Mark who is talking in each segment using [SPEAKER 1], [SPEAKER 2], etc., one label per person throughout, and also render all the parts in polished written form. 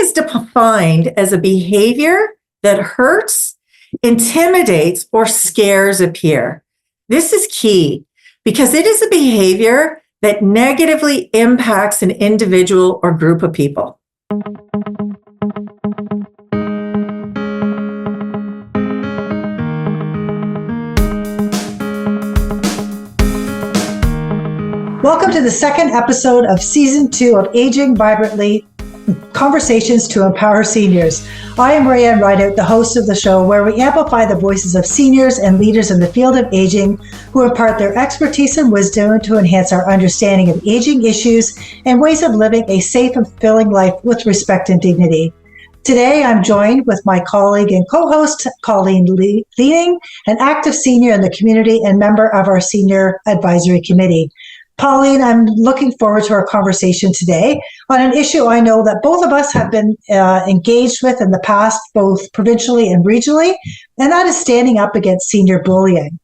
[SPEAKER 1] is defined as a behavior that hurts, intimidates, or scares a peer. This is key because it is a behavior that negatively impacts an individual or group of people.
[SPEAKER 2] Welcome to the second episode of Season 2 of Aging Vibrantly, Conversations to Empower Seniors. I am Raeann Rideout, the host of the show, where we amplify the voices of seniors and leaders in the field of aging who impart their expertise and wisdom to enhance our understanding of aging issues and ways of living a safe and fulfilling life with respect and dignity. Today, I'm joined with my colleague and co-host, Pauline Luening, an active senior in the community and member of our Senior Advisory Committee. Pauline, I'm looking forward to our conversation today on an issue I know that both of us have been engaged with in the past, both provincially and regionally, and that is standing up against senior bullying.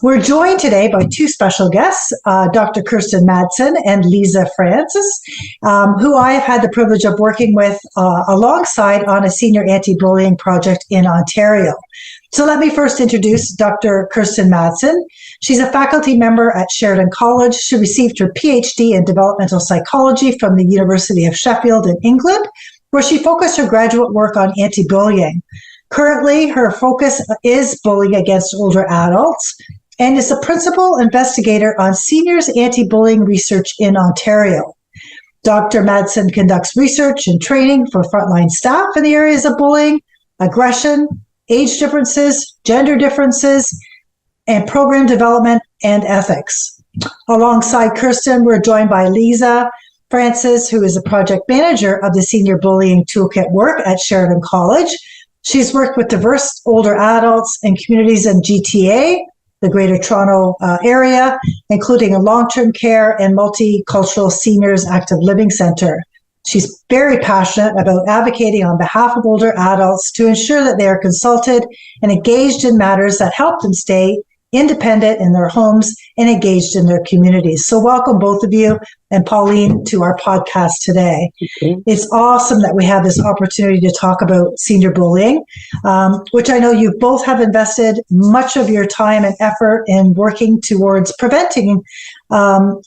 [SPEAKER 2] We're joined today by two special guests, Dr. Kirsten Madsen and Liza Franses, who I have had the privilege of working with alongside on a senior anti-bullying project in Ontario. So let me first introduce Dr. Kirsten Madsen. She's a faculty member at Sheridan College. She received her PhD in developmental psychology from the University of Sheffield in England, where she focused her graduate work on anti-bullying. Currently, her focus is bullying against older adults and is a principal investigator on seniors anti-bullying research in Ontario. Dr. Madsen conducts research and training for frontline staff in the areas of bullying, aggression, age differences, gender differences, and program development and ethics. Alongside Kirsten, we're joined by Liza Franses, who is a project manager of the Senior Bullying Toolkit work at Sheridan College. She's worked with diverse older adults and communities in GTA, the Greater Toronto area, including a long-term care and multicultural seniors active living center. She's very passionate about advocating on behalf of older adults to ensure that they are consulted and engaged in matters that help them stay independent in their homes and engaged in their communities. So welcome both of you and Pauline to our podcast today. Okay. It's awesome that we have this opportunity to talk about senior bullying, which I know you both have invested much of your time and effort in working towards preventing the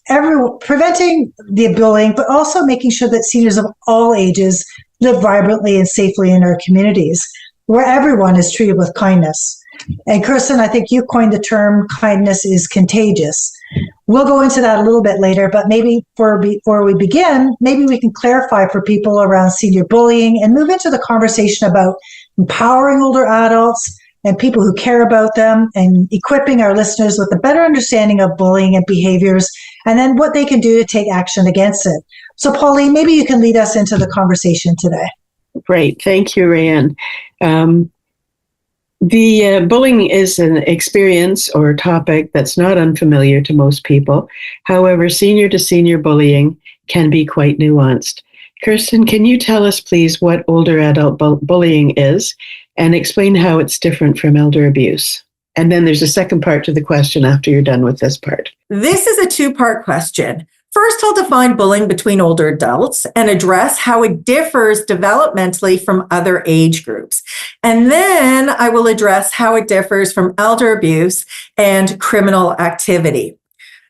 [SPEAKER 2] bullying, but also making sure that seniors of all ages live vibrantly and safely in our communities, where everyone is treated with kindness. And Kirsten, I think you coined the term kindness is contagious. We'll go into that a little bit later, but maybe before we begin, maybe we can clarify for people around senior bullying and move into the conversation about empowering older adults and people who care about them and equipping our listeners with a better understanding of bullying and behaviors and then what they can do to take action against it. So Pauline, maybe you can lead us into the conversation today.
[SPEAKER 3] Great. Thank you, Raeann. The bullying is an experience or topic that's not unfamiliar to most people. However, senior to senior bullying can be quite nuanced. Kirsten, can you tell us, please, what older adult bullying is and explain how it's different from elder abuse? And then there's a second part to the question after you're done with this part.
[SPEAKER 1] This is a two-part question. First, I'll define bullying between older adults and address how it differs developmentally from other age groups. And then I will address how it differs from elder abuse and criminal activity.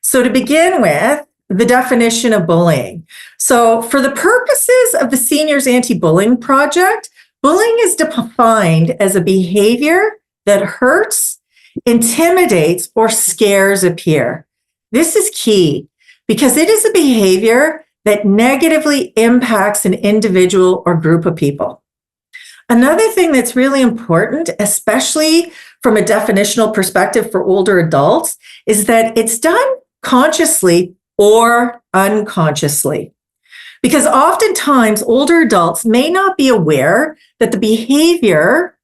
[SPEAKER 1] So to begin with, the definition of bullying. So for the purposes of the Seniors Anti-Bullying Project, bullying is defined as a behavior that hurts, intimidates, or scares a peer. This is key because it is a behavior that negatively impacts an individual or group of people. Another thing that's really important, especially from a definitional perspective for older adults, is that it's done consciously or unconsciously. Because oftentimes older adults may not be aware that the behavior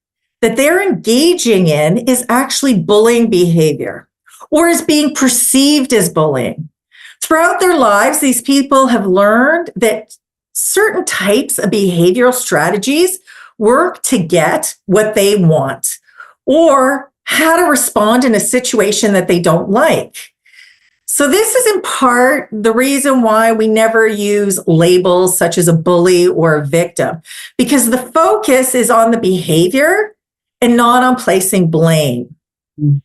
[SPEAKER 1] that they're engaging in is actually bullying behavior or is being perceived as bullying. Throughout their lives, these people have learned that certain types of behavioral strategies work to get what they want or how to respond in a situation that they don't like. So this is in part the reason why we never use labels such as a bully or a victim, because the focus is on the behavior and not on placing blame. Mm.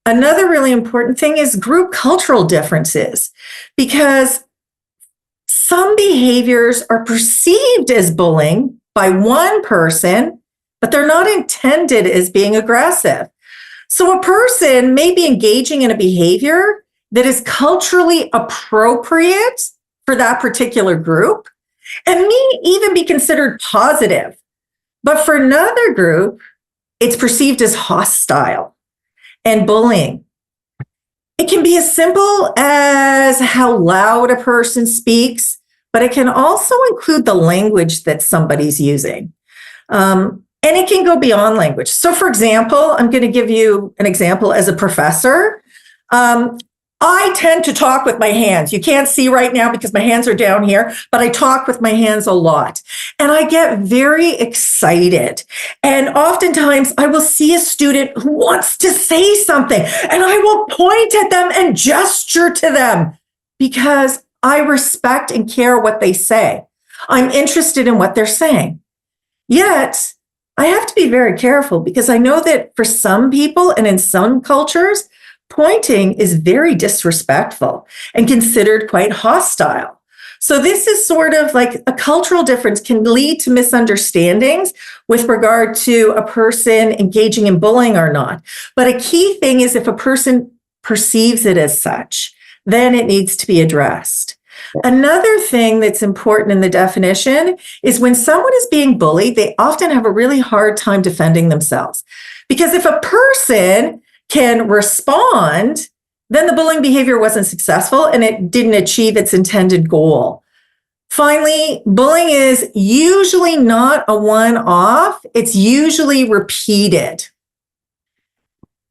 [SPEAKER 1] Another really important thing is group cultural differences, because some behaviors are perceived as bullying by one person, but they're not intended as being aggressive. So a person may be engaging in a behavior that is culturally appropriate for that particular group and may even be considered positive. But for another group, it's perceived as hostile and bullying. It can be as simple as how loud a person speaks, but it can also include the language that somebody's using. And it can go beyond language. So for example, I'm going to give you an example as a professor. I tend to talk with my hands. You can't see right now because my hands are down here, but I talk with my hands a lot. And I get very excited. And oftentimes I will see a student who wants to say something, and I will point at them and gesture to them because I respect and care what they say. I'm interested in what they're saying. Yet, I have to be very careful because I know that for some people and in some cultures, pointing is very disrespectful and considered quite hostile. So this is sort of like a cultural difference can lead to misunderstandings with regard to a person engaging in bullying or not. But a key thing is if a person perceives it as such, then it needs to be addressed. Another thing that's important in the definition is when someone is being bullied, they often have a really hard time defending themselves. Because if a person can respond, then the bullying behavior wasn't successful and it didn't achieve its intended goal. Finally, bullying is usually not a one-off. It's usually repeated.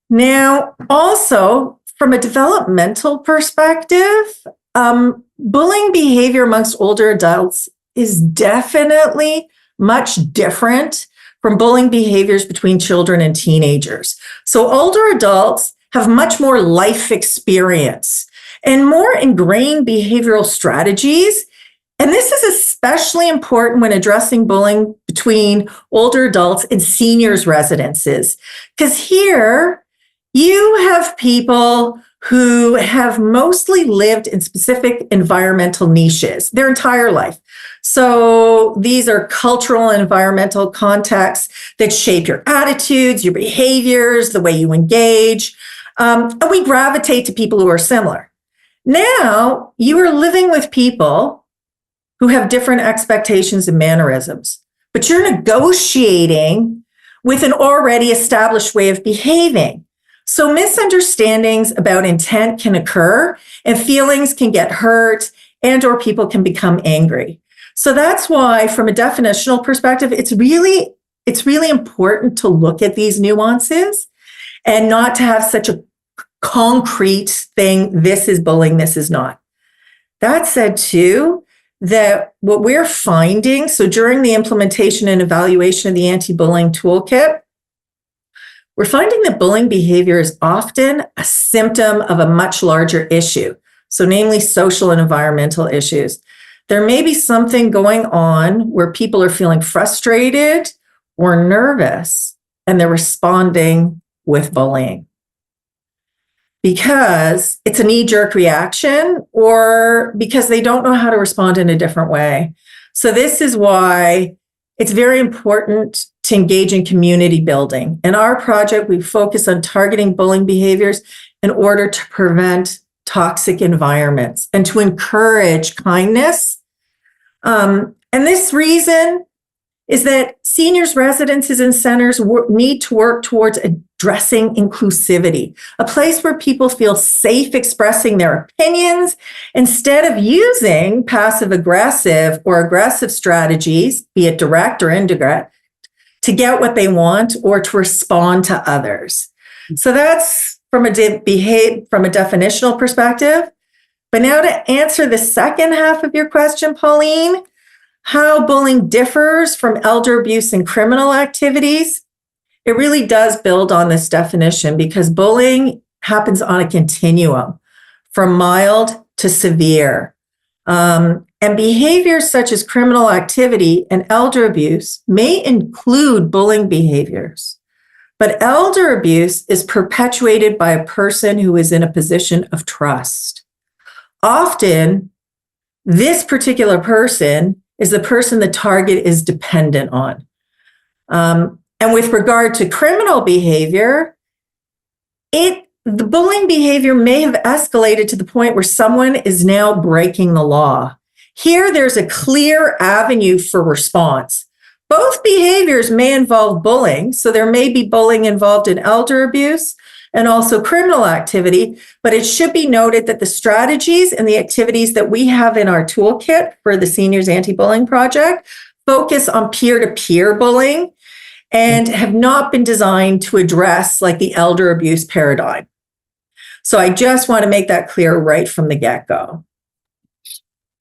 [SPEAKER 1] Now, also, from a developmental perspective, bullying behavior amongst older adults is definitely much different from bullying behaviors between children and teenagers. So older adults have much more life experience and more ingrained behavioral strategies. And this is especially important when addressing bullying between older adults and seniors' residences, because here you have people who have mostly lived in specific environmental niches their entire life. So these are cultural and environmental contexts that shape your attitudes, your behaviors, the way you engage. And we gravitate to people who are similar. Now you are living with people who have different expectations and mannerisms, but you're negotiating with an already established way of behaving. So misunderstandings about intent can occur and feelings can get hurt and or people can become angry. So that's why from a definitional perspective, it's really important to look at these nuances and not to have such a concrete thing, this is bullying, this is not. That said too, that what we're finding, so during the implementation and evaluation of the Anti-Bullying Toolkit, we're finding that bullying behavior is often a symptom of a much larger issue, so namely social and environmental issues. There may be something going on where people are feeling frustrated or nervous, and they're responding with bullying because it's a knee-jerk reaction or because they don't know how to respond in a different way. So this is why it's very important to engage in community building. In our project, we focus on targeting bullying behaviors in order to prevent toxic environments and to encourage kindness. And this reason is that seniors' residences and centers need to work towards addressing inclusivity, a place where people feel safe expressing their opinions instead of using passive-aggressive or aggressive strategies, be it direct or indirect, to get what they want or to respond to others. So that's from a definitional perspective. But now to answer the second half of your question, Pauline, how bullying differs from elder abuse and criminal activities, it really does build on this definition because bullying happens on a continuum from mild to severe. And behaviors such as criminal activity and elder abuse may include bullying behaviors. But elder abuse is perpetuated by a person who is in a position of trust. Often, this particular person is the person the target is dependent on. And with regard to criminal behavior, the bullying behavior may have escalated to the point where someone is now breaking the law. Here, there's a clear avenue for response. Both behaviors may involve bullying, so there may be bullying involved in elder abuse and also criminal activity, but it should be noted that the strategies and the activities that we have in our toolkit for the Seniors Anti-Bullying Project focus on peer-to-peer bullying and have not been designed to address like the elder abuse paradigm. So I just want to make that clear right from the get-go.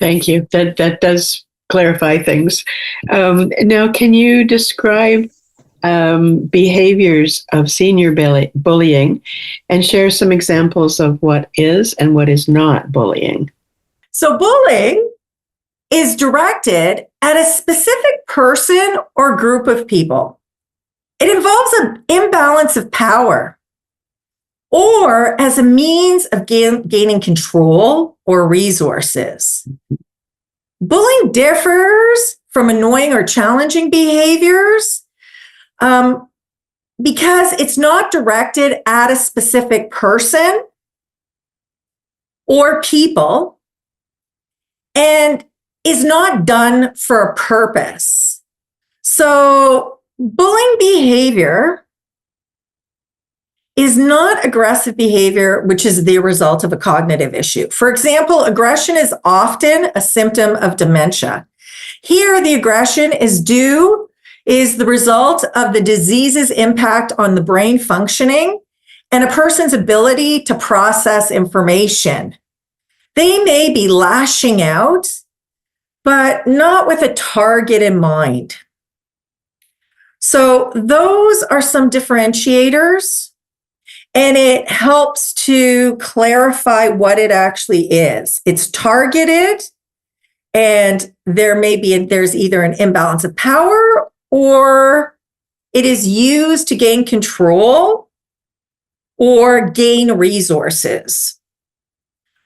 [SPEAKER 3] Thank you. That does clarify things. Now, can you describe behaviors of senior bullying and share some examples of what is and what is not bullying?
[SPEAKER 1] So bullying is directed at a specific person or group of people. It involves an imbalance of power or as a means of gaining control or resources. Bullying differs from annoying or challenging behaviors because it's not directed at a specific person or people and is not done for a purpose. So bullying behavior is not aggressive behavior, which is the result of a cognitive issue. For example, aggression is often a symptom of dementia. Here, the aggression is the result of the disease's impact on the brain functioning and a person's ability to process information. They may be lashing out, but not with a target in mind. So those are some differentiators. And it helps to clarify what it actually is. It's targeted, and there's either an imbalance of power or it is used to gain control or gain resources.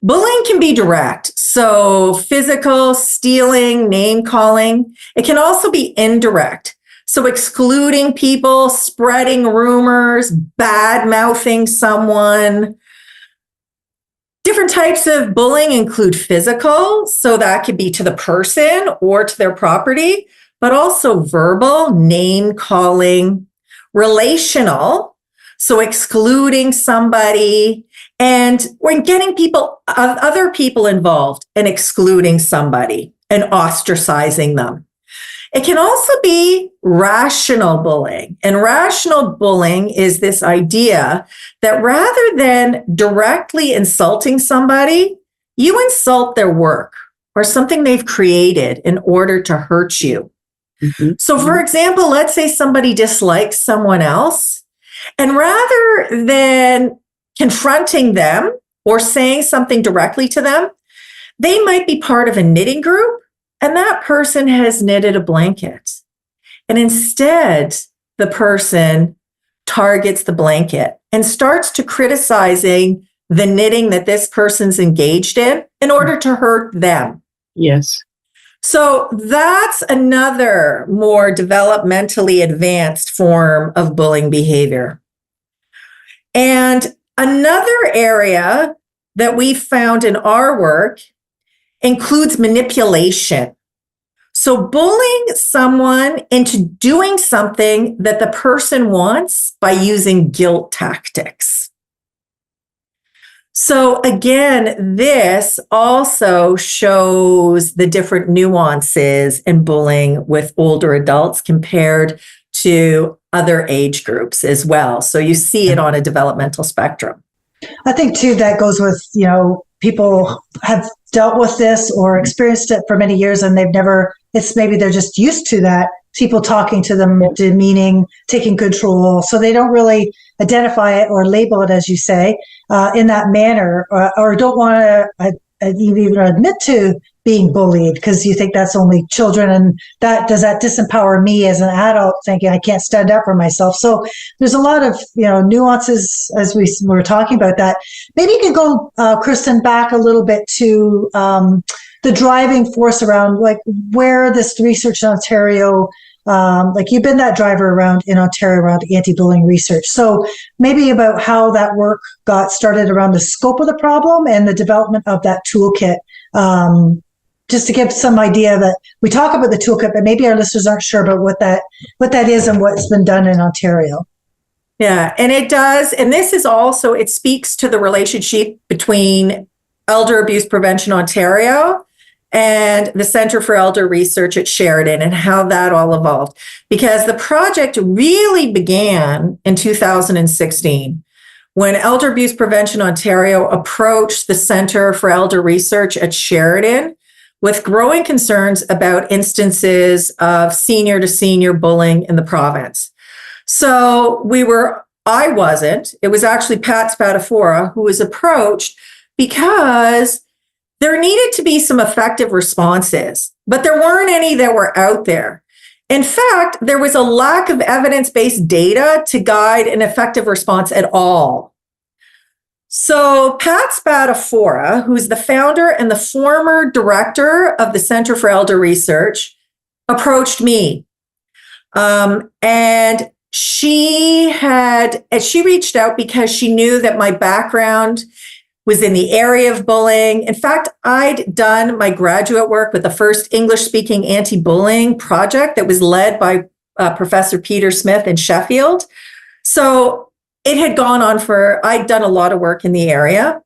[SPEAKER 1] Bullying can be direct, so physical, stealing, name calling. It can also be indirect. So excluding people, spreading rumors, bad-mouthing someone. Different types of bullying include physical, so that could be to the person or to their property, but also verbal, name-calling, relational, so excluding somebody and when getting other people involved and excluding somebody and ostracizing them. It can also be rational bullying. And rational bullying is this idea that rather than directly insulting somebody, you insult their work or something they've created in order to hurt you. Mm-hmm. So, for example, let's say somebody dislikes someone else, and rather than confronting them or saying something directly to them, they might be part of a knitting group. And that person has knitted a blanket. And instead, the person targets the blanket and starts to criticizing the knitting that this person's engaged in order to hurt them.
[SPEAKER 3] Yes.
[SPEAKER 1] So that's another more developmentally advanced form of bullying behavior. And another area that we found in our work includes manipulation. So bullying someone into doing something that the person wants by using guilt tactics. So again, this also shows the different nuances in bullying with older adults compared to other age groups as well. So you see it on a developmental spectrum.
[SPEAKER 2] I think too, that goes with, people have dealt with this or experienced it for many years and maybe they're just used to that people talking to them, demeaning, taking control. So they don't really identify it or label it, as you say, in that manner, or don't want to even admit to being bullied because you think that's only children, and that disempower me as an adult thinking I can't stand up for myself. So there's a lot of nuances as we were talking about that. Maybe you could go, Kirsten, back a little bit to the driving force around like where this research in Ontario, like you've been that driver around in Ontario around anti-bullying research. So maybe about how that work got started around the scope of the problem and the development of that toolkit. Just to give some idea that we talk about the toolkit, but maybe our listeners aren't sure about what that is and what's been done in Ontario.
[SPEAKER 1] Yeah, and it does. And this is also, it speaks to the relationship between Elder Abuse Prevention Ontario and the Centre for Elder Research at Sheridan and how that all evolved. Because the project really began in 2016 when Elder Abuse Prevention Ontario approached the Centre for Elder Research at Sheridan with growing concerns about instances of senior to senior bullying in the province. So it was actually Pat Spadafora who was approached because there needed to be some effective responses, but there weren't any that were out there. In fact, there was a lack of evidence-based data to guide an effective response at all. So Pat Spadafora, who's the founder and the former director of the Centre for Elder Research, approached me. And she reached out because she knew that my background was in the area of bullying. In fact, I'd done my graduate work with the first English-speaking anti-bullying project that was led by Professor Peter Smith in Sheffield. So it had gone on I'd done a lot of work in the area.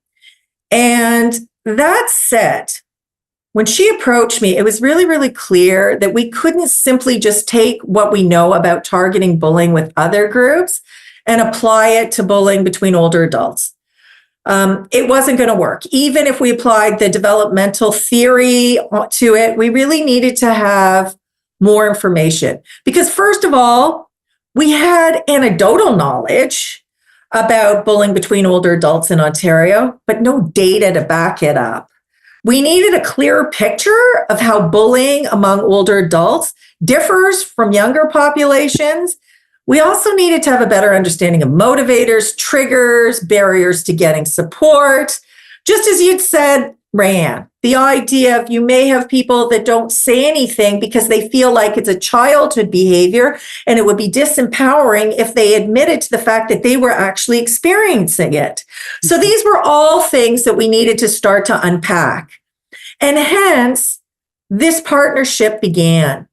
[SPEAKER 1] And that said, when she approached me, it was really, really clear that we couldn't simply just take what we know about targeting bullying with other groups and apply it to bullying between older adults. It wasn't going to work. Even if we applied the developmental theory to it, we really needed to have more information. Because first of all, we had anecdotal knowledge about bullying between older adults in Ontario, but no data to back it up. We needed a clearer picture of how bullying among older adults differs from younger populations. We also needed to have a better understanding of motivators, triggers, barriers to getting support. Just as you'd said, Raeann, the idea of you may have people that don't say anything because they feel like it's a childhood behavior and it would be disempowering if they admitted to the fact that they were actually experiencing it. So these were all things that we needed to start to unpack. And hence, this partnership began.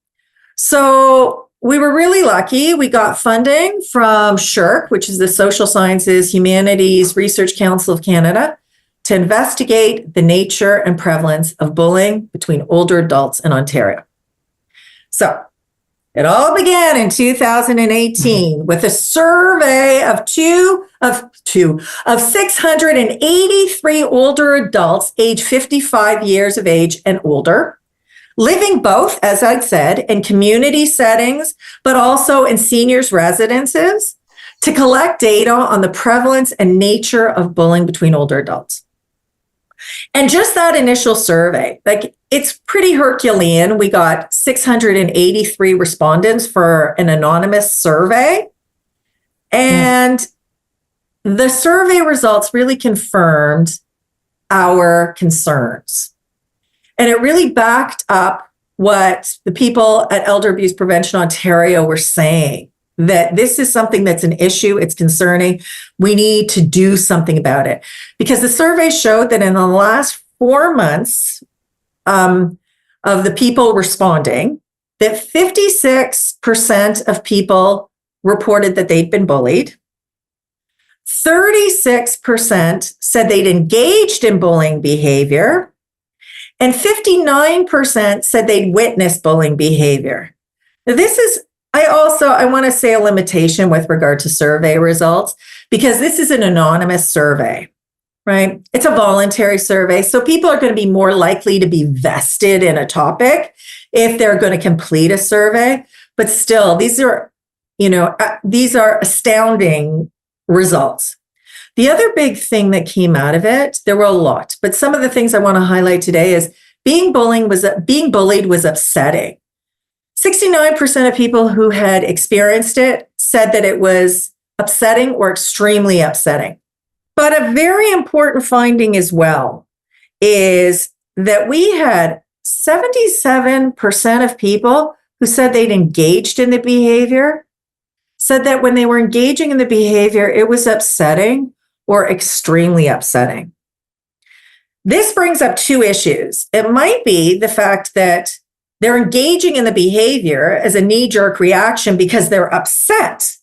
[SPEAKER 1] So we were really lucky. We got funding from SSHRC, which is the Social Sciences Humanities Research Council of Canada, to investigate the nature and prevalence of bullying between older adults in Ontario. So it all began in 2018 with a survey of 683 older adults aged 55 years of age and older, living both, as I'd said, in community settings, but also in seniors' residences, to collect data on the prevalence and nature of bullying between older adults. And just that initial survey, it's pretty Herculean. We got 683 respondents for an anonymous survey. And the survey results really confirmed our concerns. And it really backed up what the people at Elder Abuse Prevention Ontario were saying, that this is something that's an issue, it's concerning, we need to do something about it. Because the survey showed that in the last 4 months of the people responding, that 56% of people reported that they'd been bullied. 36% said they'd engaged in bullying behavior. And 59% said they'd witnessed bullying behavior. Now, this is I want to say a limitation with regard to survey results, because this is an anonymous survey, right? It's a voluntary survey. So people are going to be more likely to be vested in a topic if they're going to complete a survey. but still, these are astounding results. The other big thing that came out of it, there were a lot, but some of the things I want to highlight today is being bullied was upsetting. 69% of people who had experienced it said that it was upsetting or extremely upsetting. But a very important finding as well is that we had 77% of people who said they'd engaged in the behavior, said that when they were engaging in the behavior, it was upsetting or extremely upsetting. This brings up two issues. It might be the fact that they're engaging in the behavior as a knee-jerk reaction because they're upset.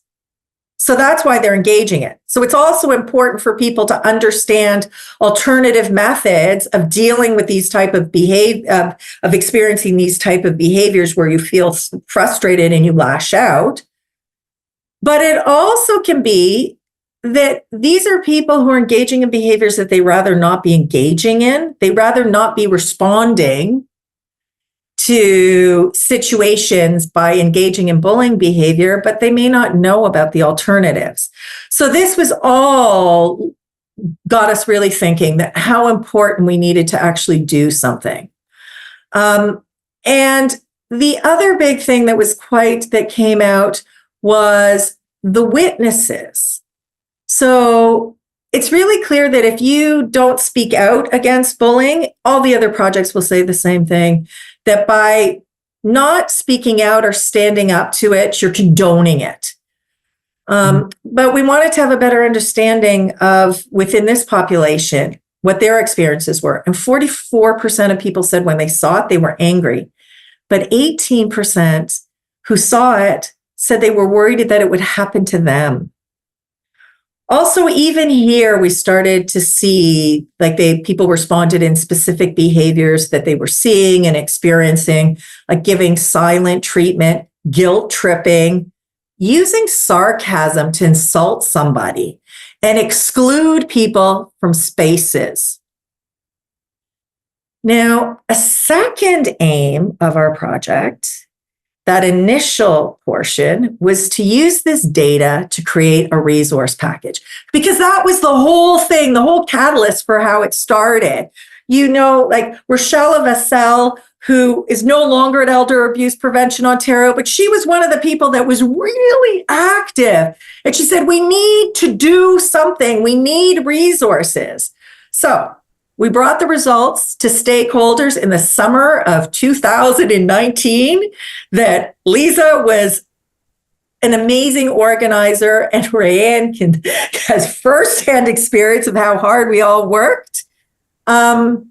[SPEAKER 1] So that's why they're engaging it. So it's also important for people to understand alternative methods of dealing with these type of of experiencing these type of behaviors where you feel frustrated and you lash out. But it also can be that these are people who are engaging in behaviors that they rather not be engaging in. They rather not be responding to situations by engaging in bullying behavior, but they may not know about the alternatives. So this was all got us really thinking that how important we needed to actually do something. And the other big thing that came out was the witnesses. So it's really clear that if you don't speak out against bullying, all the other projects will say the same thing, that by not speaking out or standing up to it, you're condoning it. But we wanted to have a better understanding of, within this population, what their experiences were. And 44% of people said when they saw it, they were angry. But 18% who saw it said they were worried that it would happen to them. Also, even here, we started to see people responded in specific behaviors that they were seeing and experiencing, like giving silent treatment, guilt tripping, using sarcasm to insult somebody, and exclude people from spaces. Now, a second aim of our project, that initial portion, was to use this data to create a resource package, because that was the whole thing, the whole catalyst for how it started. Like Rochelle Vassell, who is no longer at Elder Abuse Prevention Ontario, but she was one of the people that was really active. And she said, we need to do something. We need resources. So we brought the results to stakeholders in the summer of 2019. That Liza was an amazing organizer, and Raeann has firsthand experience of how hard we all worked. So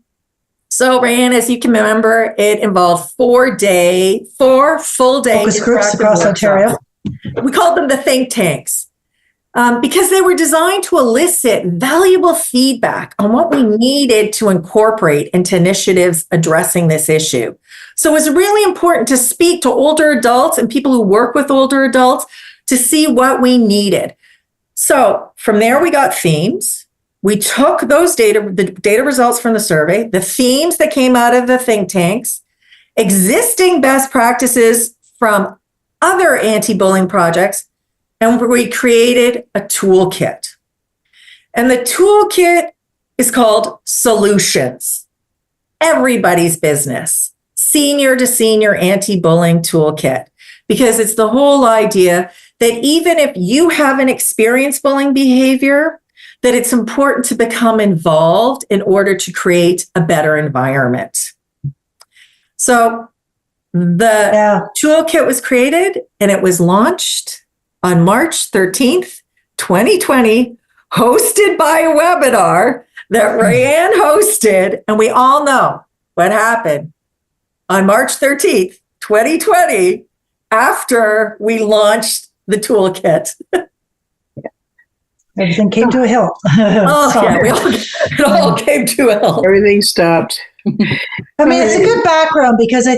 [SPEAKER 1] Raeann, as you can remember, it involved 4 full day
[SPEAKER 2] focus groups across Ontario.
[SPEAKER 1] We called them the think tanks. Because they were designed to elicit valuable feedback on what we needed to incorporate into initiatives addressing this issue. So it was really important to speak to older adults and people who work with older adults to see what we needed. So from there, we got themes. We took the data results from the survey, the themes that came out of the think tanks, existing best practices from other anti-bullying projects, and we created a toolkit. And the toolkit is called Solutions. Everybody's business. Senior to Senior Anti-Bullying Toolkit. Because it's the whole idea that even if you haven't experienced bullying behavior, that it's important to become involved in order to create a better environment. So the toolkit was created and it was launched on March 13th, 2020, hosted by a webinar that Raeann hosted. And we all know what happened on March 13th, 2020, after we launched the toolkit.
[SPEAKER 2] Everything came to a halt.
[SPEAKER 1] It all came to a halt.
[SPEAKER 3] Everything stopped.
[SPEAKER 2] I mean, it's a good background because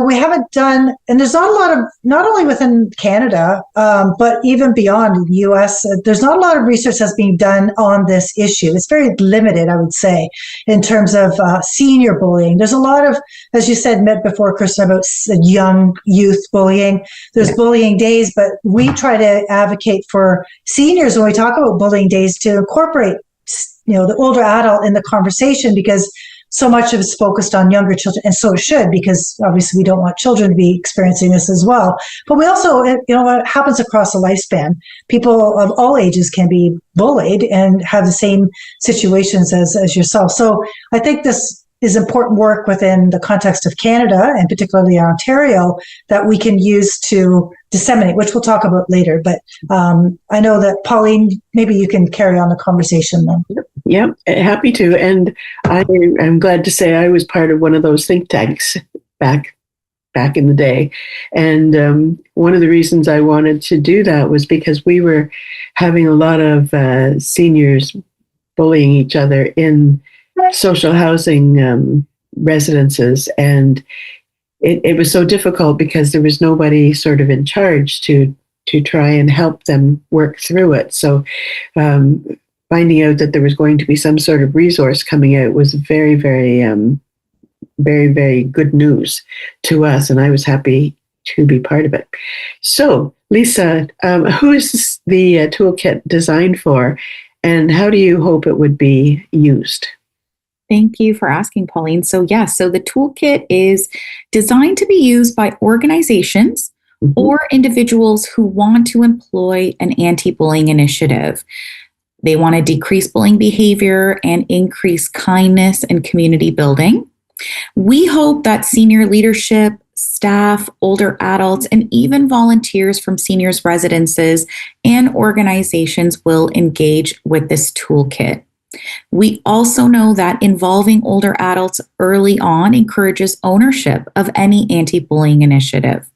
[SPEAKER 2] we haven't done, and there's not a lot of, not only within Canada, but even beyond the US, there's not a lot of research that's being done on this issue. It's very limited, I would say, in terms of senior bullying. There's a lot of, as you said, met before, Kirsten, about young youth bullying. There's bullying days, but we try to advocate for seniors when we talk about bullying days to incorporate, the older adult in the conversation, because so much of it's focused on younger children, and so it should, because obviously we don't want children to be experiencing this as well. But we also, what happens across the lifespan, people of all ages can be bullied and have the same situations as yourself. So I think this is important work within the context of Canada, and particularly Ontario, that we can use to disseminate, which we'll talk about later. But I know that, Pauline, maybe you can carry on the conversation then.
[SPEAKER 3] Yeah, happy to. And I'm glad to say I was part of one of those think tanks back in the day. And one of the reasons I wanted to do that was because we were having a lot of seniors bullying each other in social housing residences. And it was so difficult because there was nobody sort of in charge to try and help them work through it. So finding out that there was going to be some sort of resource coming out was very, very, very, very good news to us. And I was happy to be part of it. So, Liza, who is the toolkit designed for, and how do you hope it would be used?
[SPEAKER 4] Thank you for asking, Pauline. So the toolkit is designed to be used by organizations or individuals who want to employ an anti-bullying initiative. They want to decrease bullying behavior and increase kindness and community building. We hope that senior leadership, staff, older adults, and even volunteers from seniors' residences and organizations will engage with this toolkit. We also know that involving older adults early on encourages ownership of any anti-bullying initiative.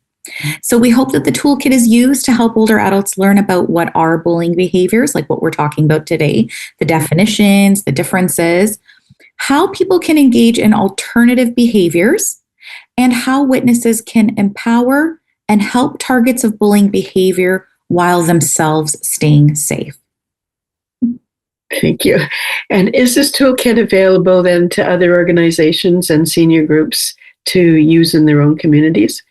[SPEAKER 4] So we hope that the toolkit is used to help older adults learn about what are bullying behaviors, like what we're talking about today, the definitions, the differences, how people can engage in alternative behaviors, and how witnesses can empower and help targets of bullying behavior while themselves staying safe.
[SPEAKER 3] Thank you. And is this toolkit available then to other organizations and senior groups to use in their own communities?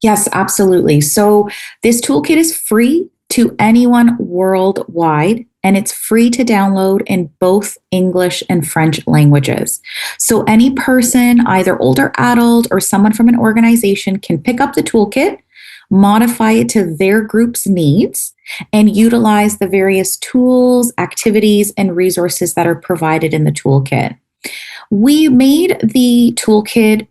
[SPEAKER 4] Yes, absolutely. So this toolkit is free to anyone worldwide, and it's free to download in both English and French languages. So any person, either older adult or someone from an organization, can pick up the toolkit, modify it to their group's needs, and utilize the various tools, activities, and resources that are provided in the toolkit. We made the toolkit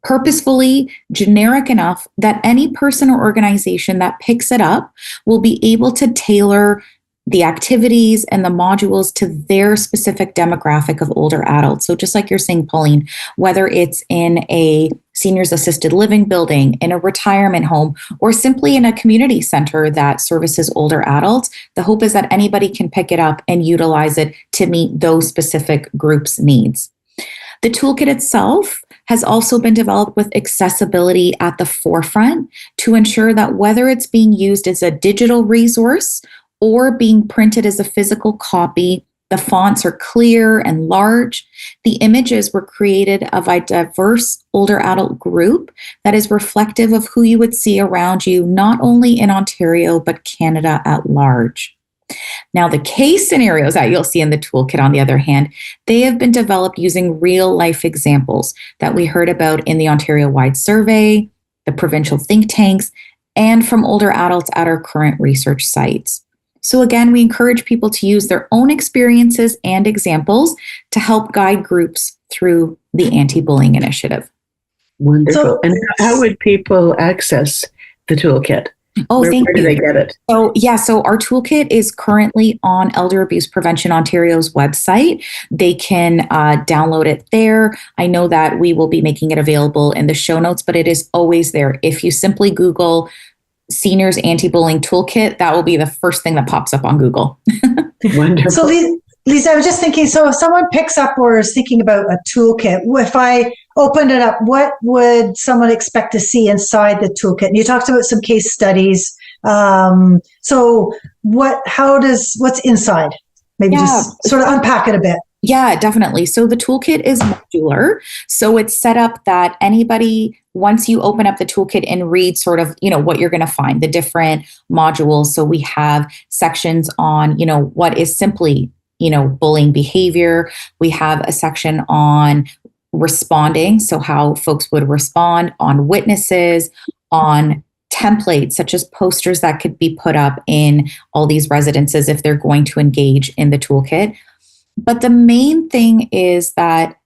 [SPEAKER 4] purposefully generic enough that any person or organization that picks it up will be able to tailor the activities and the modules to their specific demographic of older adults. So just like you're saying, Pauline, whether it's in a seniors assisted living building, in a retirement home, or simply in a community center that services older adults, the hope is that anybody can pick it up and utilize it to meet those specific groups' needs. The toolkit itself has also been developed with accessibility at the forefront to ensure that whether it's being used as a digital resource or being printed as a physical copy, the fonts are clear and large. The images were created of a diverse older adult group that is reflective of who you would see around you, not only in Ontario, but Canada at large. Now, the case scenarios that you'll see in the toolkit, on the other hand, they have been developed using real life examples that we heard about in the Ontario-wide survey, the provincial think tanks, and from older adults at our current research sites. So again, we encourage people to use their own experiences and examples to help guide groups through the anti-bullying initiative.
[SPEAKER 3] Wonderful. And how would people access the toolkit?
[SPEAKER 4] Where
[SPEAKER 3] do they get it?
[SPEAKER 4] So our toolkit is currently on Elder Abuse Prevention Ontario's website. They can download it there. I know that we will be making it available in the show notes, but it is always there. If you simply Google Seniors Anti-Bullying Toolkit, that will be the first thing that pops up on Google.
[SPEAKER 3] Wonderful.
[SPEAKER 2] So Lisa, I was just thinking, so if someone picks up or is thinking about a toolkit, if I opened it up, what would someone expect to see inside the toolkit? And you talked about some case studies. So what's inside? Maybe just sort of unpack it a bit.
[SPEAKER 4] Yeah, definitely. So the toolkit is modular. So it's set up that anybody, once you open up the toolkit and read sort of, what you're going to find, the different modules. So we have sections on, what is simply, bullying behavior. We have a section on responding. So how folks would respond, on witnesses, on templates such as posters that could be put up in all these residences if they're going to engage in the toolkit. But the main thing is that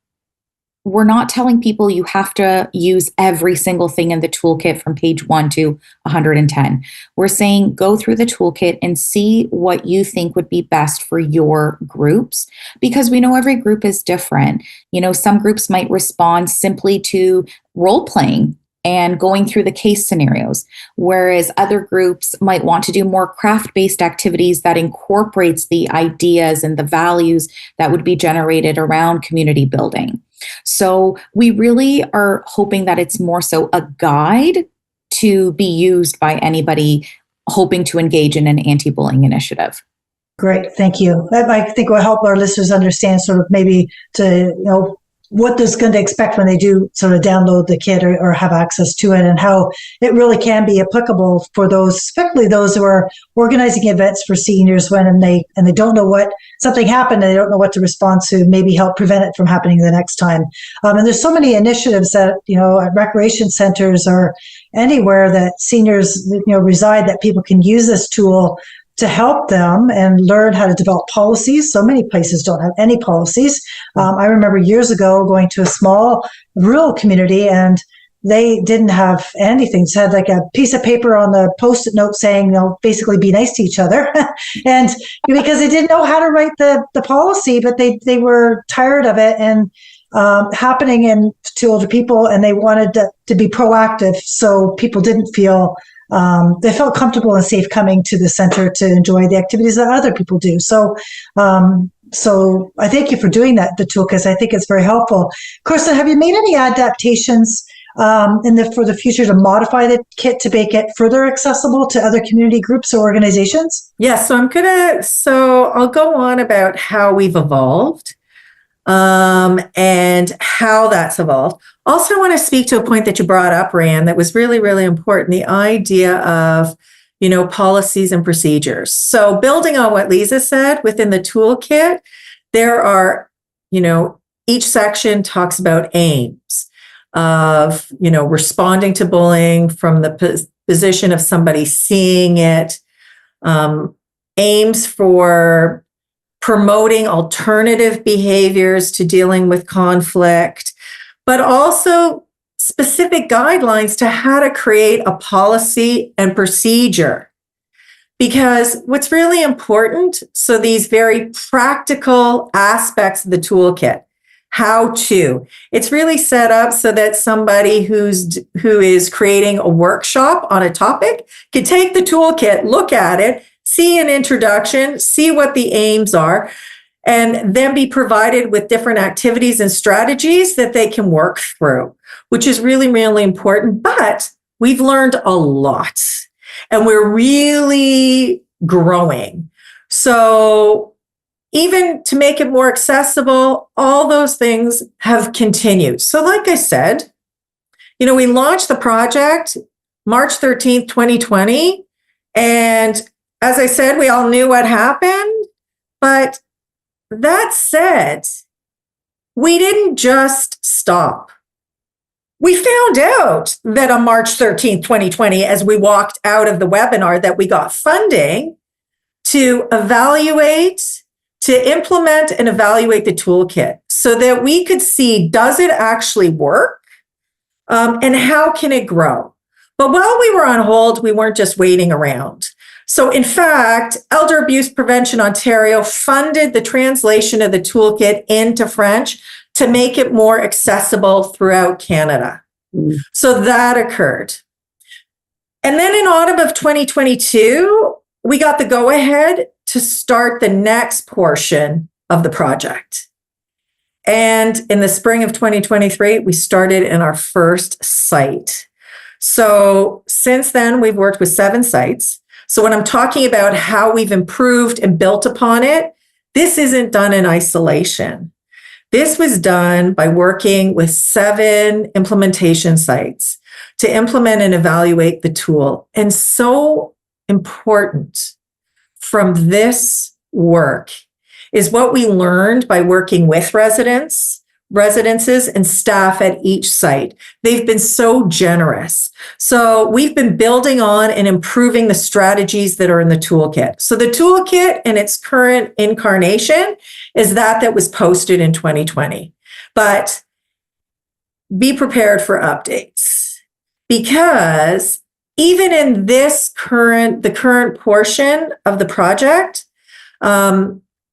[SPEAKER 4] we're not telling people you have to use every single thing in the toolkit from page 1 to 110. We're saying go through the toolkit and see what you think would be best for your groups, because we know every group is different. Some groups might respond simply to role playing and going through the case scenarios, whereas other groups might want to do more craft-based activities that incorporates the ideas and the values that would be generated around community building. So we really are hoping that it's more so a guide to be used by anybody hoping to engage in an anti-bullying initiative.
[SPEAKER 2] Great, thank you. That I think will help our listeners understand sort of maybe to, what they're going to expect when they do sort of download the kit or have access to it, and how it really can be applicable for those, especially those who are organizing events for seniors when they don't know what something happened and they don't know what to respond to, maybe help prevent it from happening the next time. And there's so many initiatives that, at recreation centers or anywhere that seniors, reside, that people can use this tool to help them and learn how to develop policies. So many places don't have any policies. I remember years ago going to a small rural community and they didn't have anything. Just had like a piece of paper on the Post-it note saying, basically be nice to each other. And because they didn't know how to write the policy, but they were tired of it and happening to older people, and they wanted to be proactive so people didn't feel they felt comfortable and safe coming to the center to enjoy the activities that other people do. So I thank you for doing that, the tool, because I think it's very helpful. Kirsten, have you made any adaptations for the future to modify the kit to make it further accessible to other community groups or organizations?
[SPEAKER 1] Yes, so I'll go on about how we've evolved and how that's evolved. Also, I want to speak to a point that you brought up, Raeann, that was really, really important, the idea of, policies and procedures. So building on what Liza said, within the toolkit, there are, each section talks about aims of, responding to bullying from the position of somebody seeing it, aims for promoting alternative behaviors to dealing with conflict, but also specific guidelines to how to create a policy and procedure. Because what's really important, so these very practical aspects of the toolkit, how to, it's really set up so that somebody who is creating a workshop on a topic can take the toolkit, look at it, see an introduction, see what the aims are, and then be provided with different activities and strategies that they can work through, which is really, really important. But we've learned a lot and we're really growing. So even to make it more accessible, all those things have continued. So like I said, we launched the project March 13th, 2020. And as I said, we all knew what happened. But that said, we didn't just stop. We found out that on March 13th, 2020, as we walked out of the webinar, that we got funding to evaluate, to implement and evaluate the toolkit so that we could see, does it actually work? And how can it grow? But while we were on hold, we weren't just waiting around. So in fact, Elder Abuse Prevention Ontario funded the translation of the toolkit into French to make it more accessible throughout Canada. So that occurred. And then in autumn of 2022, we got the go-ahead to start the next portion of the project. And in the spring of 2023, we started in our first site. So since then, we've worked with 7 sites. So when I'm talking about how we've improved and built upon it, this isn't done in isolation. This was done by working with 7 implementation sites to implement and evaluate the tool. And so important from this work is what we learned by working with residences and staff at each site. They've been so generous. So we've been building on and improving the strategies that are in the toolkit. So the toolkit in its current incarnation is that was posted in 2020. But be prepared for updates, because even in the current portion of the project,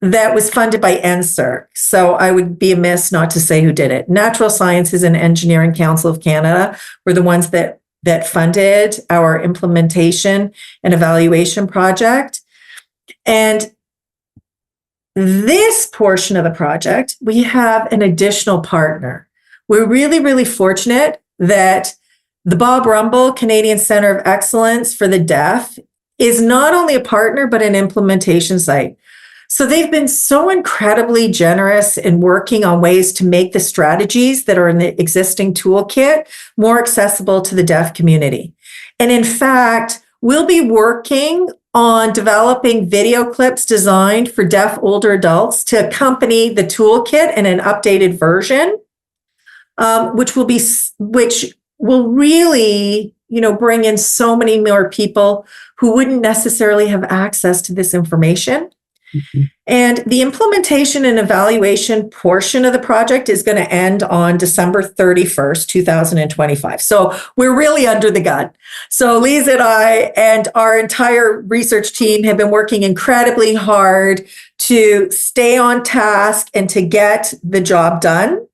[SPEAKER 1] that was funded by NSERC. So I would be amiss not to say who did it. Natural Sciences and Engineering Council of Canada were the ones that funded our implementation and evaluation project. And this portion of the project, we have an additional partner. We're really, really fortunate that the Bob Rumble Canadian Centre of Excellence for the Deaf is not only a partner, but an implementation site. So they've been so incredibly generous in working on ways to make the strategies that are in the existing toolkit more accessible to the deaf community. And in fact, we'll be working on developing video clips designed for deaf older adults to accompany the toolkit in an updated version, which will really, bring in so many more people who wouldn't necessarily have access to this information. Mm-hmm. And the implementation and evaluation portion of the project is going to end on December 31st, 2025. So we're really under the gun. So Liza and I and our entire research team have been working incredibly hard to stay on task and to get the job done.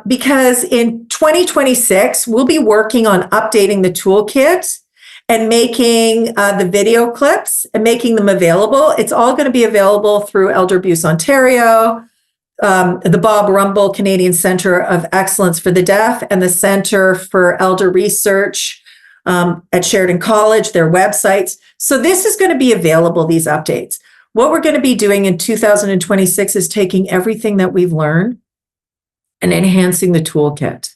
[SPEAKER 1] Because in 2026, we'll be working on updating the toolkit and making the video clips and making them available. It's all going to be available through Elder Abuse Ontario, the Bob Rumble Canadian Centre of Excellence for the Deaf, and the Centre for Elder Research at Sheridan College, their websites. So this is going to be available, these updates. What we're going to be doing in 2026 is taking everything that we've learned and enhancing the toolkit,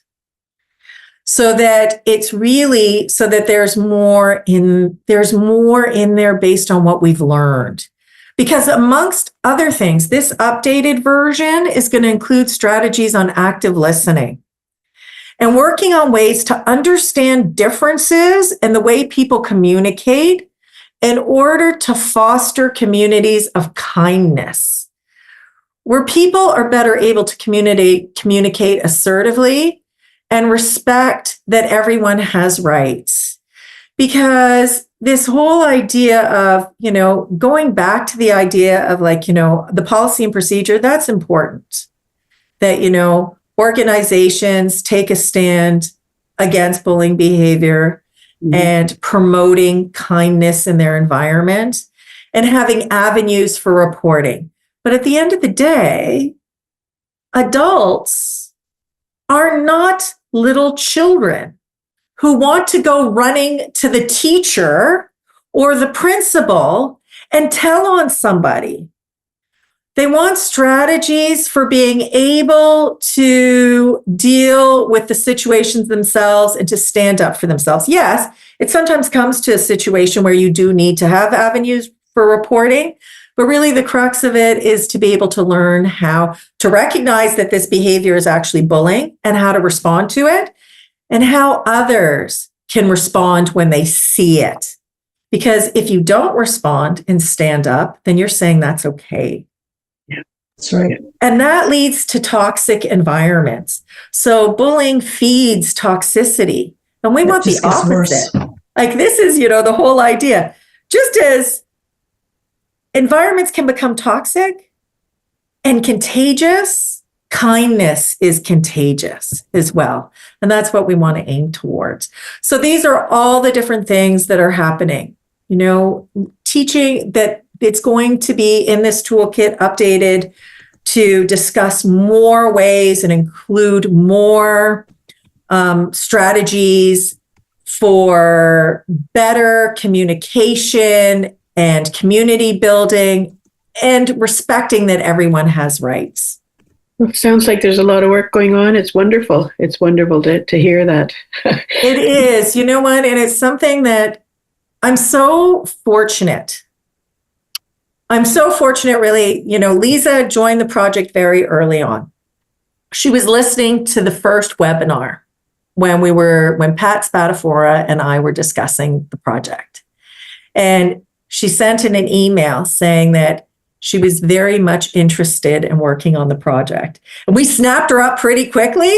[SPEAKER 1] so that it's really, so that there's more in there based on what we've learned. Because amongst other things, this updated version is going to include strategies on active listening and working on ways to understand differences in the way people communicate in order to foster communities of kindness, where people are better able to communicate assertively and respect that everyone has rights. Because this whole idea of, going back to the idea of the policy and procedure, that's important. That, organizations take a stand against bullying behavior, mm-hmm. and promoting kindness in their environment and having avenues for reporting. But at the end of the day, adults are not little children who want to go running to the teacher or the principal and tell on somebody. They want strategies for being able to deal with the situations themselves and to stand up for themselves. Yes, it sometimes comes to a situation where you do need to have avenues for reporting, but really the crux of it is to be able to learn how to recognize that this behavior is actually bullying and how to respond to it, and how others can respond when they see it. Because if you don't respond and stand up, then you're saying that's okay.
[SPEAKER 2] Yeah, that's right.
[SPEAKER 1] And that leads to toxic environments. So bullying feeds toxicity, and we want the opposite. This is, the whole idea. Just as environments can become toxic and contagious, kindness is contagious as well. And that's what we want to aim towards. So these are all the different things that are happening. Teaching that it's going to be in this toolkit updated to discuss more ways and include more strategies for better communication and community building and respecting that everyone has rights.
[SPEAKER 3] Well, sounds like there's a lot of work going on. It's wonderful. It's wonderful to hear that.
[SPEAKER 1] It is, you know what? And it's something that I'm so fortunate. I'm so fortunate, really. You know, Liza joined the project very early on. She was listening to the first webinar when Pat Spadafora and I were discussing the project. And she sent in an email saying that she was very much interested in working on the project. And we snapped her up pretty quickly.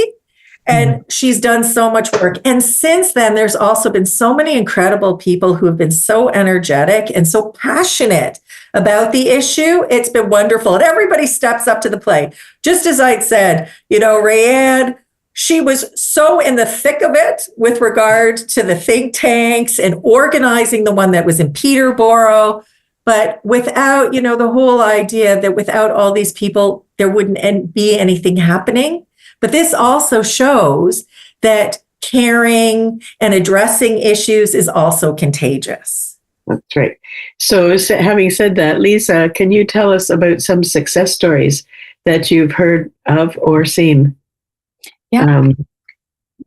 [SPEAKER 1] And she's done so much work. And since then, there's also been so many incredible people who have been so energetic and so passionate about the issue. It's been wonderful. And everybody steps up to the plate. Just as I'd said, you know, Raeann, she was so in the thick of it with regard to the think tanks and organizing the one that was in Peterborough. But without, you know, the whole idea that without all these people, there wouldn't be anything happening. But this also shows that caring and addressing issues is also contagious.
[SPEAKER 3] That's right. So having said that, Liza, can you tell us about some success stories that you've heard of or seen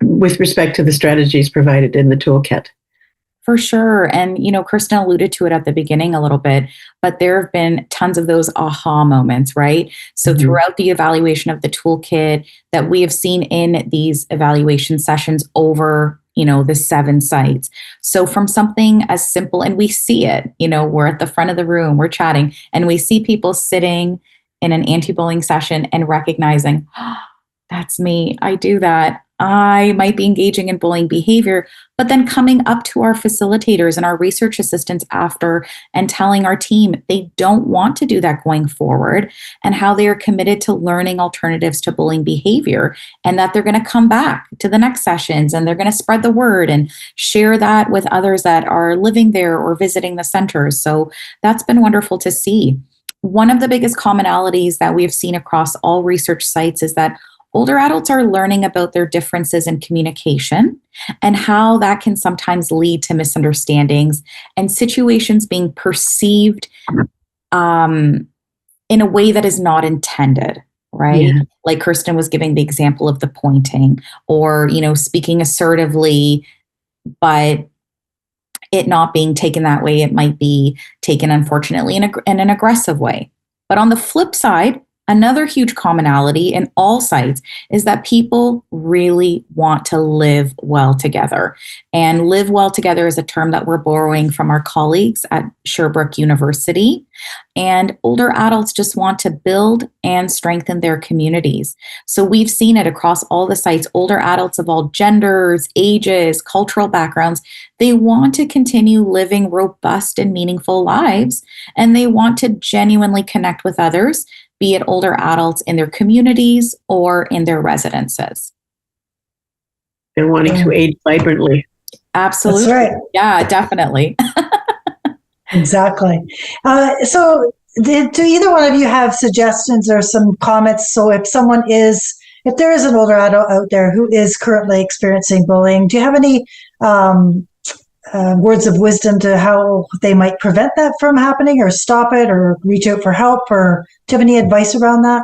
[SPEAKER 3] with respect to the strategies provided in the toolkit?
[SPEAKER 4] For sure. And, you know, Kirsten alluded to it at the beginning a little bit, but there have been tons of those aha moments, right? So throughout the evaluation of the toolkit that we have seen in these evaluation sessions over, you know, the 7 sites. So from something as simple, and we see it, you know, we're at the front of the room, we're chatting, and we see people sitting in an anti-bullying session and recognizing, oh, that's me, I do that. I might be engaging in bullying behavior, but then coming up to our facilitators and our research assistants after and telling our team they don't want to do that going forward and how they are committed to learning alternatives to bullying behavior and that they're going to come back to the next sessions and they're going to spread the word and share that with others that are living there or visiting the centers. So that's been wonderful to see. One of the biggest commonalities that we've seen across all research sites is that older adults are learning about their differences in communication and how that can sometimes lead to misunderstandings and situations being perceived in a way that is not intended, right? Yeah. Like Kirsten was giving the example of the pointing or, you know, speaking assertively, but it not being taken that way. It might be taken, unfortunately, in an aggressive way. But on the flip side, another huge commonality in all sites is that people really want to live well together. And live well together is a term that we're borrowing from our colleagues at Sherbrooke University. And older adults just want to build and strengthen their communities. So we've seen it across all the sites. Older adults of all genders, ages, cultural backgrounds, they want to continue living robust and meaningful lives. And they want to genuinely connect with others, be it older adults in their communities or in their residences.
[SPEAKER 3] They're wanting to age vibrantly.
[SPEAKER 4] Absolutely.
[SPEAKER 2] That's right.
[SPEAKER 4] Yeah, definitely.
[SPEAKER 2] Exactly. So do either one of you have suggestions or some comments? So if there is an older adult out there who is currently experiencing bullying, do you have any words of wisdom to how they might prevent that from happening or stop it or reach out for help, or do you have any advice around that?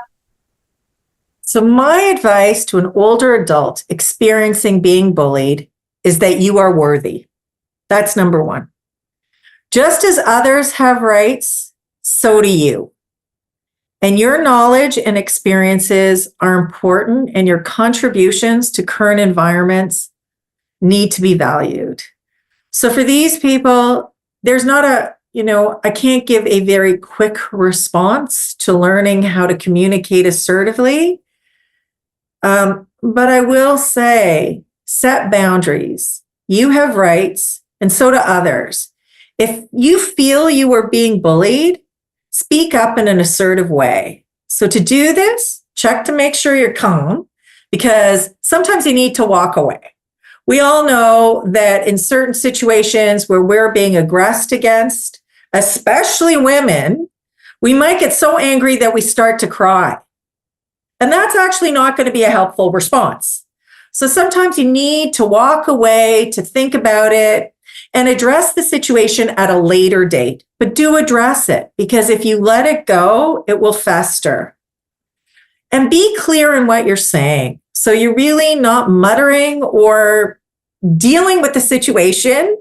[SPEAKER 1] So my advice to an older adult experiencing being bullied is that you are worthy. That's number one. Just as others have rights, so do you. And your knowledge and experiences are important, and your contributions to current environments need to be valued. So for these people, there's not I can't give a very quick response to learning how to communicate assertively. But I will say, set boundaries. You have rights, and so do others. If you feel you are being bullied, speak up in an assertive way. So to do this, check to make sure you're calm, because sometimes you need to walk away. We all know that in certain situations where we're being aggressed against, especially women, we might get so angry that we start to cry. And that's actually not going to be a helpful response. So sometimes you need to walk away, to think about it, and address the situation at a later date. But do address it, because if you let it go, it will fester. And be clear in what you're saying. So you're really not muttering or dealing with the situation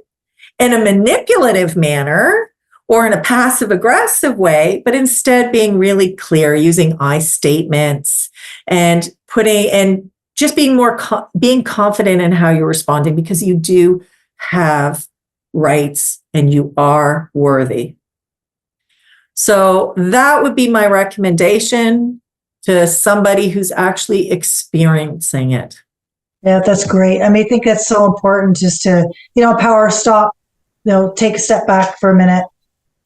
[SPEAKER 1] in a manipulative manner or in a passive aggressive way, but instead being really clear, using I statements and just being being confident in how you're responding, because you do have rights and you are worthy. So that would be my recommendation to somebody who's actually experiencing it.
[SPEAKER 2] Yeah, that's great. I mean, I think that's so important, just to, empower, stop, take a step back for a minute,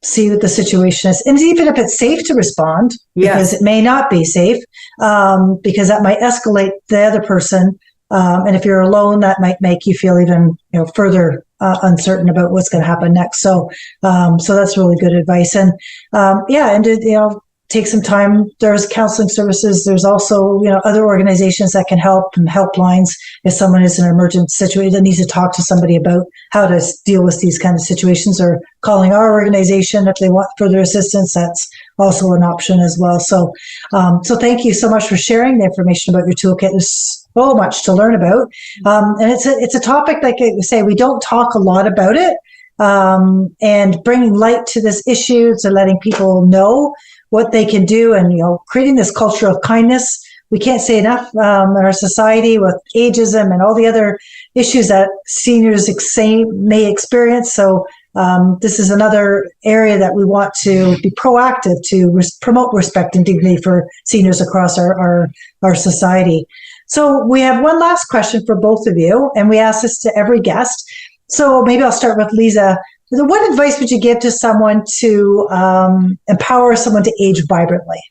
[SPEAKER 2] see what the situation is. And even if it's safe to respond, because it may not be safe, because that might escalate the other person. And if you're alone, that might make you feel even, further uncertain about what's going to happen next. So that's really good advice. And take some time. There's counseling services. There's also, other organizations that can help, and helplines if someone is in an emergent situation that needs to talk to somebody about how to deal with these kind of situations, or calling our organization if they want further assistance. That's also an option as well. So thank you so much for sharing the information about your toolkit. There's so much to learn about. And it's a topic, like I say, we don't talk a lot about it, and bringing light to this issue, to letting people know what they can do, and creating this culture of kindness. We can't say enough in our society with ageism and all the other issues that seniors may experience. So this is another area that we want to be proactive to promote respect and dignity for seniors across our society. So we have one last question for both of you, and we ask this to every guest. So maybe I'll start with Liza. What advice would you give to someone to empower someone to age vibrantly?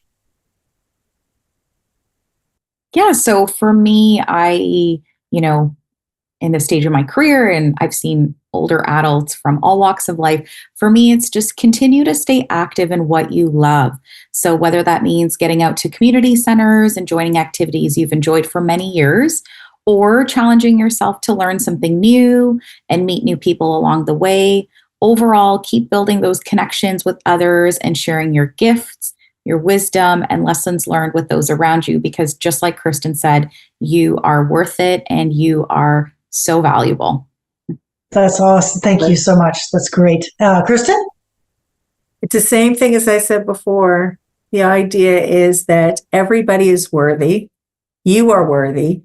[SPEAKER 4] Yeah, so for me, I, in this stage of my career, and I've seen older adults from all walks of life, for me, it's just continue to stay active in what you love. So whether that means getting out to community centers and joining activities you've enjoyed for many years, or challenging yourself to learn something new and meet new people along the way. Overall, keep building those connections with others and sharing your gifts, your wisdom, and lessons learned with those around you, because just like Kirsten said, you are worth it and you are so valuable.
[SPEAKER 2] That's awesome. Thank you so much. That's great. Kirsten?
[SPEAKER 1] It's the same thing as I said before. The idea is that everybody is worthy. You are worthy,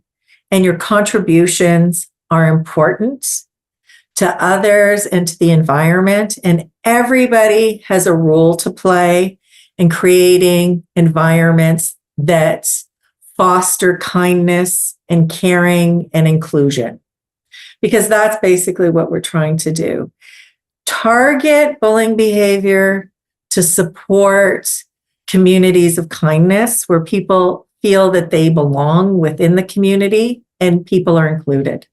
[SPEAKER 1] and your contributions are important to others and to the environment. And everybody has a role to play in creating environments that foster kindness and caring and inclusion, because that's basically what we're trying to do. Target bullying behavior to support communities of kindness where people feel that they belong within the community and people are included.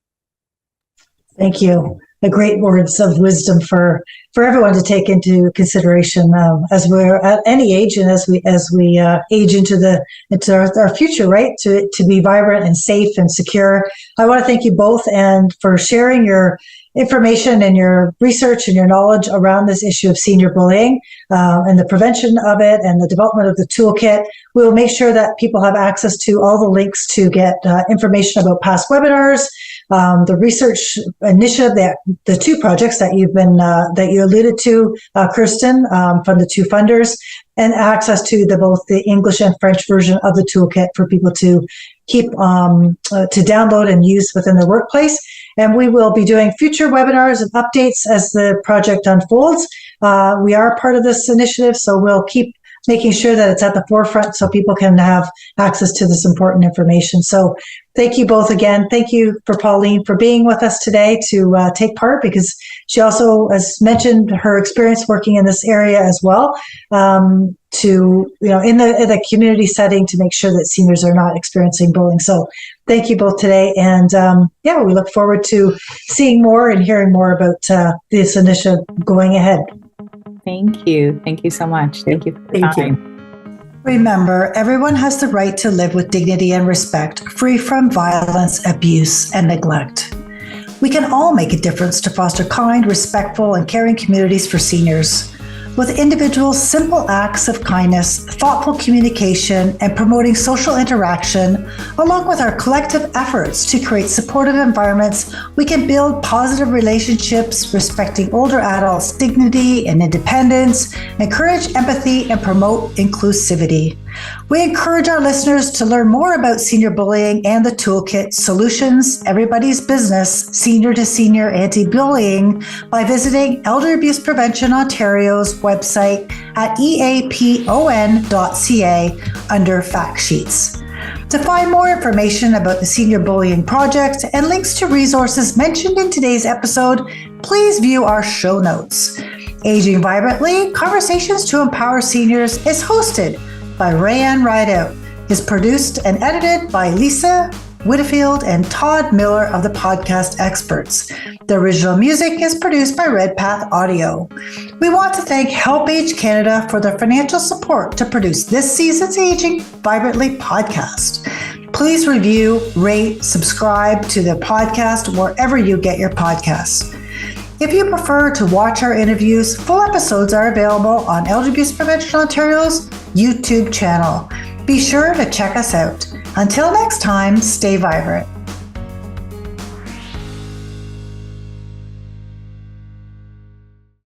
[SPEAKER 2] Thank you. The great words of wisdom for everyone to take into consideration as we're at any age, and as we age into our future, right? To be vibrant and safe and secure. I want to thank you both and for sharing your information and your research and your knowledge around this issue of senior bullying and the prevention of it and the development of the toolkit. We will make sure that people have access to all the links to get information about past webinars, the research initiative, the two projects that you alluded to, Kirsten, from the two funders, and access to both the English and French version of the toolkit for people to keep to download and use within their workplace. And we will be doing future webinars and updates as the project unfolds. We are part of this initiative, so we'll keep making sure that it's at the forefront so people can have access to this important information. So thank you both again. Thank you for Pauline for being with us today to take part, because she also has mentioned her experience working in this area as well, to, in the community setting, to make sure that seniors are not experiencing bullying. So thank you both today. And we look forward to seeing more and hearing more about this initiative going ahead.
[SPEAKER 4] Thank you. Thank you so much. Thank you for the
[SPEAKER 1] Thank you.
[SPEAKER 4] time.
[SPEAKER 2] Remember, everyone has the right to live with dignity and respect, free from violence, abuse, and neglect. We can all make a difference to foster kind, respectful, and caring communities for seniors. With individuals' simple acts of kindness, thoughtful communication, and promoting social interaction, along with our collective efforts to create supportive environments, we can build positive relationships, respecting older adults' dignity and independence, encourage empathy, and promote inclusivity. We encourage our listeners to learn more about senior bullying and the toolkit Solutions, Everybody's Business, Senior to Senior Anti-Bullying by visiting Elder Abuse Prevention Ontario's website at eapon.ca under Fact Sheets. To find more information about the Senior Bullying Project and links to resources mentioned in today's episode, please view our show notes. Aging Vibrantly, Conversations to Empower Seniors is hosted by Raeann Rideout, is produced and edited by Lisa Whitfield and Todd Miller of the Podcast Experts. The original music is produced by Red Path Audio. We want to thank Help Age Canada for their financial support to produce this season's Aging Vibrantly podcast. Please review, rate, subscribe to the podcast wherever you get your podcasts. If you prefer to watch our interviews, full episodes are available on Elder Abuse Prevention Ontario's YouTube channel. Be sure to check us out. Until next time, stay vibrant.